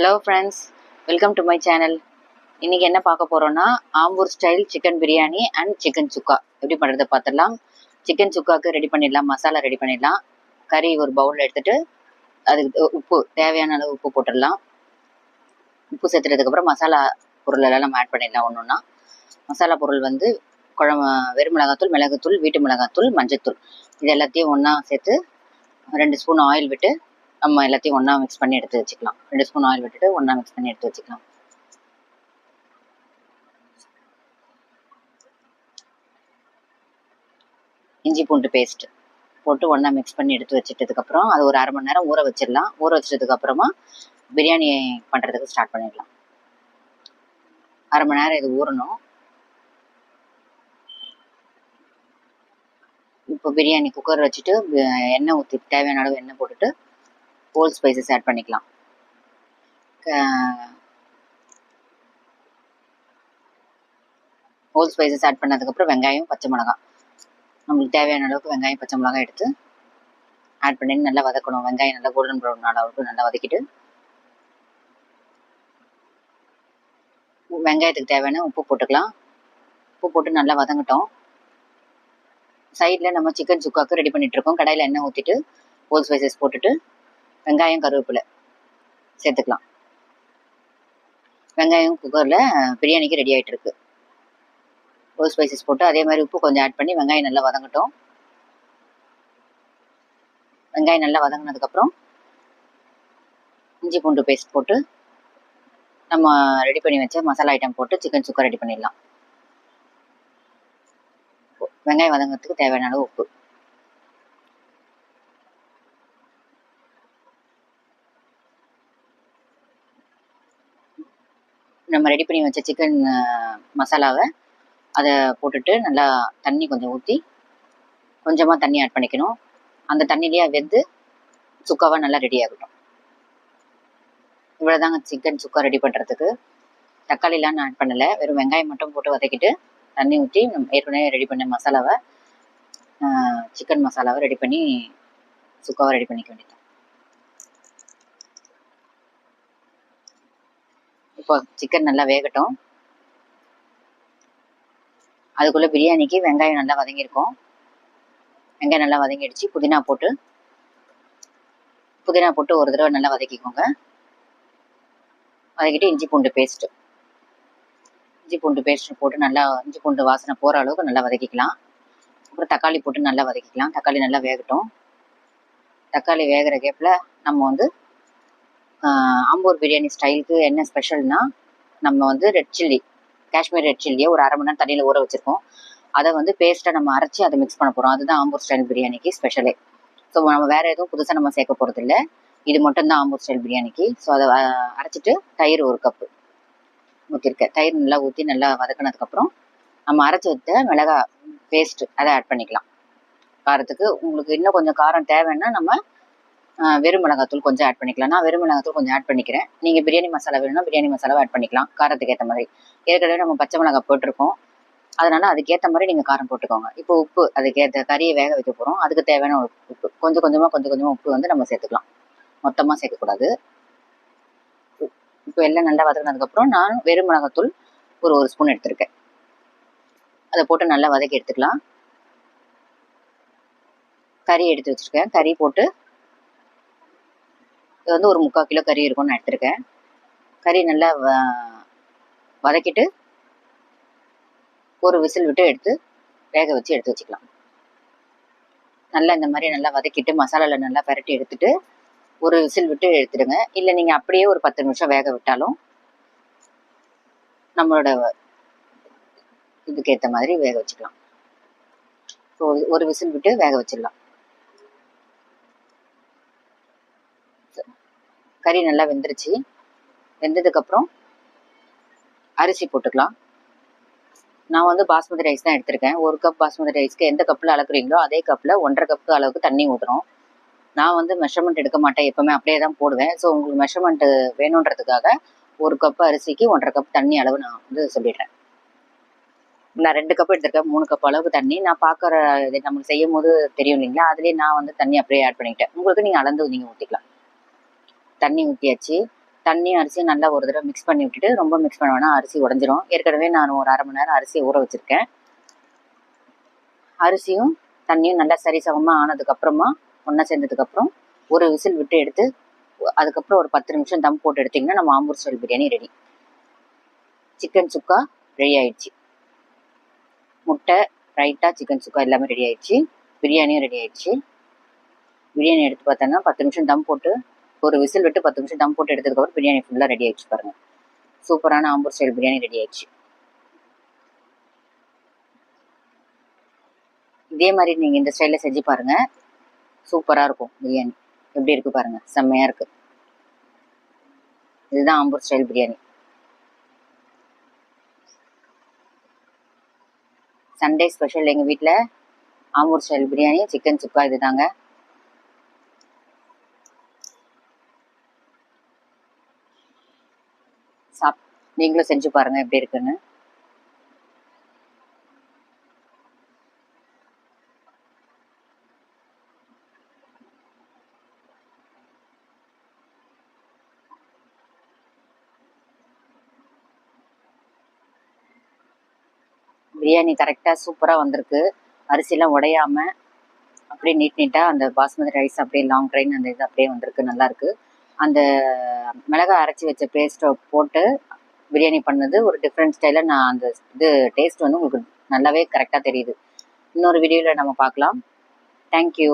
Hello friends, welcome to my channel. இன்றைக்கி என்ன பார்க்க போகிறோன்னா, Ambur style chicken biryani and chicken chukka எப்படி பண்ணுறதை பார்த்துடலாம். சிக்கன் சுக்காவுக்கு ரெடி பண்ணிடலாம், மசாலா ரெடி பண்ணிடலாம். கறி ஒரு பவுலில் எடுத்துகிட்டு அதுக்கு உப்பு தேவையான அளவு உப்பு போட்டுடலாம். உப்பு சேர்த்துட்டதுக்கப்புறம் மசாலா பொருளெல்லாம் நம்ம ஆட் பண்ணிடலாம் ஒன்று ஒன்றா. மசாலா பொருள் வந்து வெறும் மிளகாத்தூள், மிளகுத்தூள், வீட்டு மிளகாத்தூள், மஞ்சத்தூள் இது எல்லாத்தையும் ஒன்றா சேர்த்து 2 ஸ்பூன் ஆயில் விட்டு நம்ம எல்லாத்தையும் ஒன்றா மிக்ஸ் பண்ணி எடுத்து வச்சுக்கலாம். 2 ஸ்பூன் ஆயில் விட்டுட்டு ஒன்றா மிக்ஸ் பண்ணி எடுத்து வச்சுக்கலாம். இஞ்சி பூண்டு பேஸ்ட் போட்டு ஒன்றா மிக்ஸ் பண்ணி எடுத்து வச்சுட்டதுக்கப்புறம் அது ஒரு அரை மணி நேரம் ஊற வச்சிடலாம். ஊற வச்சதுக்கப்புறமா பிரியாணி பண்ணுறதுக்கு ஸ்டார்ட் பண்ணிடலாம். அரை மணி நேரம் இது ஊறணும். இப்போ பிரியாணி குக்கர் வச்சுட்டு எண்ணெய் ஊற்றி தேவையான அளவு எண்ணெய் போட்டுட்டு ஹோல் ஸ்பைசஸ் ஆட் பண்ணிக்கலாம். ஹோல் ஸ்பைசஸ் ஆட் பண்ணதுக்கப்புறம் வெங்காயம், பச்சை மிளகாய், நம்மளுக்கு தேவையான அளவுக்கு வெங்காயம், பச்சை மிளகாய் எடுத்து ஆட் பண்ணி நல்லா வதக்கணும். வெங்காயம் நல்லா கோல்டன் ப்ரௌன் அளவுக்கு நல்லா வதக்கிட்டு வெங்காயத்துக்கு தேவையான உப்பு போட்டுக்கலாம். உப்பு போட்டு நல்லா வதங்கட்டும். சைடில் நம்ம சிக்கன் சுக்காவுக்கு ரெடி பண்ணிகிட்ருக்கோம். கடாயில் எண்ணெய் ஊற்றிட்டு ஹோல் ஸ்பைசஸ் போட்டுட்டு வெங்காயம், கருவேப்பிலை சேர்த்துக்கலாம். வெங்காயம் குக்கரில் பிரியாணிக்கு ரெடி ஆகிட்டு இருக்கு. ஹோல் ஸ்பைசஸ் போட்டு அதே மாதிரி உப்பு கொஞ்சம் ஆட் பண்ணி வெங்காயம் நல்லா வதங்கட்டும். வெங்காயம் நல்லா வதங்கினதுக்கப்புறம் இஞ்சி பூண்டு பேஸ்ட் போட்டு நம்ம ரெடி பண்ணி வச்ச மசாலா ஐட்டம் போட்டு சிக்கன் சுக்கா ரெடி பண்ணிடலாம். வெங்காயம் வதங்கிறதுக்கு தேவையான அளவு உப்பு, நம்ம ரெடி பண்ணி வச்ச சிக்கன் மசாலாவை அதை போட்டுட்டு நல்லா தண்ணி கொஞ்சம் ஊற்றி கொஞ்சமாக தண்ணி ஆட் பண்ணிக்கணும். அந்த தண்ணியிலேயே வெந்து சுக்காவாக நல்லா ரெடி ஆகட்டும். இவ்வளோதாங்க சிக்கன் சுக்கா ரெடி பண்ணுறதுக்கு. தக்காளிலாம் நான் ஆட் பண்ணலை, வெறும் வெங்காயம் மட்டும் போட்டு வதக்கிட்டு தண்ணி ஊற்றி நம்ம ஏற்கனவே ரெடி பண்ண மசாலாவை சிக்கன் மசாலாவை ரெடி பண்ணி சுக்காவை ரெடி பண்ணிக்க வேண்டியது. இப்போ சிக்கன் நல்லா வேகட்டும். அதுக்குள்ளே பிரியாணிக்கு வெங்காயம் நல்லா வதங்கியிருக்கும். வெங்காயம் நல்லா வதங்கிடுச்சு. புதினா போட்டு ஒரு தடவை நல்லா வதக்கிக்கோங்க. வதக்கிட்டு இஞ்சி பூண்டு பேஸ்ட் போட்டு நல்லா இஞ்சி பூண்டு வாசனை போகிற அளவுக்கு நல்லா வதக்கிக்கலாம். அப்புறம் தக்காளி போட்டு நல்லா வதக்கிக்கலாம். தக்காளி நல்லா வேகட்டும். தக்காளி வேகிற கேப்பில் நம்ம வந்து ஆம்பூர் பிரியாணி ஸ்டைலுக்கு என்ன ஸ்பெஷல்னா, நம்ம வந்து காஷ்மீர் ரெட் சில்லியை ஒரு அரை மணி நேரம் தண்ணியில் ஊற வச்சுருக்கோம். அதை வந்து பேஸ்ட்டை நம்ம அரைச்சி அதை மிக்ஸ் பண்ண போகிறோம். அதுதான் ஆம்பூர் ஸ்டைல் பிரியாணிக்கு ஸ்பெஷலே. ஸோ நம்ம வேறு எதுவும் புதுசாக நம்ம சேர்க்க போகிறதில்ல. இது மட்டும்தான் ஆம்பூர் ஸ்டைல் பிரியாணிக்கு. ஸோ அதை அரைச்சிட்டு தயிர் 1 கப்பு ஊற்றிருக்கேன். தயிர் நல்லா ஊற்றி நல்லா வதக்கினதுக்கப்புறம் நம்ம அரைச்சி வச்ச மிளகாய் பேஸ்ட்டு அதை ஆட் பண்ணிக்கலாம். காரத்துக்கு உங்களுக்கு இன்னும் கொஞ்சம் காரம் தேவைன்னா நம்ம வெறும் மிளகாத்தூள் கொஞ்சம் ஆட் பண்ணிக்கலாம். நான் வெறும் மிளகாத்தூள் கொஞ்சம் ஆட் பண்ணிக்கிறேன். நீங்கள் பிரியாணி மசாலா வேணும்னா பிரியாணி மசாலாவை ஆட் பண்ணிக்கலாம் காரத்துக்கு ஏற்ற மாதிரி. ஏற்கனவே நம்ம பச்சை மிளகாய் போட்டிருக்கோம், அதனால் அதுக்கேற்ற மாதிரி நீங்கள் காரம் போட்டுக்கோங்க. இப்போ உப்பு அதுக்கேற்ற கறியை வேக வைக்க போகிறோம், அதுக்கு தேவையான உப்பு கொஞ்சம் கொஞ்சமாக உப்பு வந்து நம்ம சேர்த்துக்கலாம். மொத்தமாக சேர்க்கக்கூடாது. இப்போ எல்லாம் நல்லா வதக்கினதுக்கப்புறம் நான் வெறும் மிளகாத்தூள் ஒரு ஸ்பூன் எடுத்துருக்கேன். அதை போட்டு நல்லா வதக்கி எடுத்துக்கலாம். கறி எடுத்து வச்சுருக்கேன். கறி போட்டு இது வந்து ஒரு 3/4 கிலோ கறி இருக்கும்னு நான் எடுத்துருக்கேன். கறி நல்லா வதக்கிட்டு ஒரு விசில் விட்டு எடுத்து வேக வச்சு எடுத்து வச்சுக்கலாம். நல்லா இந்த மாதிரி நல்லா வதக்கிட்டு மசாலாவில் நல்லா பரட்டி எடுத்துட்டு ஒரு விசில் விட்டு எடுத்துடுங்க. இல்லை நீங்கள் அப்படியே ஒரு 10 நிமிஷம் வேக விட்டாலும் நம்மளோட இதுக்கு ஏற்ற மாதிரி வேக வச்சுக்கலாம். ஸோ ஒரு விசில் விட்டு வேக வச்சிடலாம். கறி நல்லா வெந்துருச்சு. வெந்ததுக்கப்புறம் அரிசி போட்டுக்கலாம். நான் வந்து பாஸ்மதி ரைஸ் தான் எடுத்திருக்கேன். 1 கப் பாஸ்மதி ரைஸ்க்கு எந்த கப்பில் அளக்குறீங்களோ அதே கப்பில் 1.5 கப்பு அளவுக்கு தண்ணி ஊற்றுறோம். நான் வந்து மெஷர்மெண்ட் எடுக்க மாட்டேன், எப்போவுமே அப்படியே தான் போடுவேன். ஸோ உங்களுக்கு மெஷர்மெண்ட்டு வேணுன்றதுக்காக 1 கப்பு அரிசிக்கு 1.5 கப் தண்ணி அளவு நான் வந்து சொல்லிடுறேன். நான் 2 கப் எடுத்திருக்கேன், 3 கப் அளவுக்கு தண்ணி. நான் பார்க்குற இது நம்மளுக்கு செய்யும் போது தெரியும் இல்லைங்களா, அதுலேயே நான் வந்து தண்ணி அப்படியே ஆட் பண்ணிக்கிட்டேன். உங்களுக்கு நீங்கள் அளந்து நீங்கள் ஊற்றிக்கலாம். தண்ணி ஊற்றியாச்சு. தண்ணியும் அரிசியும் நல்லா ஒரு தடவை மிக்ஸ் பண்ணி விட்டுட்டு, ரொம்ப மிக்ஸ் பண்ண வேணாம், அரிசி உடஞ்சிரும். ஏற்கனவே நான் ஒரு 1/2 மணி நேரம் அரிசியை ஊற வச்சுருக்கேன். அரிசியும் தண்ணியும் நல்லா சரிசமமாக ஆனதுக்கப்புறமா ஒன்றா சேர்ந்ததுக்கப்புறம் ஒரு விசில் விட்டு எடுத்து அதுக்கப்புறம் ஒரு 10 நிமிஷம் தம் போட்டு எடுத்திங்கன்னா நம்ம Ambur style biryani ready. Chicken chukka ready ஆயிடுச்சு. முட்டை, ரைட்டா, சிக்கன் சுக்கா எல்லாமே ரெடி ஆயிடுச்சு. பிரியாணியும் ரெடி ஆயிடுச்சு. பிரியாணி எடுத்து பார்த்தோன்னா 10 நிமிஷம் தம் போட்டு ஒரு விசில் விட்டு 10 நிமிஷம் தம் போட்டு எடுத்ததுக்கப்புறம் பிரியாணி ஃபுல்லாக ரெடி ஆயிடுச்சு பாருங்கள். சூப்பரான ஆம்பூர் ஸ்டைல் பிரியாணி ரெடி ஆயிடுச்சு. இதே மாதிரி நீங்கள் இந்த ஸ்டைலில் செஞ்சு பாருங்கள், சூப்பராக இருக்கும் பிரியாணி. எப்படி இருக்குது பாருங்கள், செம்மையாக இருக்குது. இதுதான் Ambur style biryani. Sunday special எங்கள் வீட்டில் ஆம்பூர் ஸ்டைல் பிரியாணி, சிக்கன் சுக்கா இது தாங்க. நீங்களும் செஞ்சு பாருங்கள் எப்படி இருக்குன்னு. பிரியாணி கரெக்டாக சூப்பராக வந்திருக்கு. அரிசிலாம் உடையாமல் அப்படியே நீட்டாக அந்த பாஸ்மதி ரைஸ் அப்படியே லாங் ட்ரெயின் அந்த இது அப்படியே வந்திருக்கு, நல்லாயிருக்கு. அந்த மிளகாய் அரைச்சி வச்ச பேஸ்ட்டை போட்டு பிரியாணி பண்ணது ஒரு டிஃப்ரெண்ட் ஸ்டைலில் நான் அந்த இது டேஸ்ட் வந்து உங்களுக்கு நல்லாவே கரெக்டாக தெரியுது. இன்னொரு வீடியோவில் நம்ம பார்க்கலாம். தேங்க்யூ.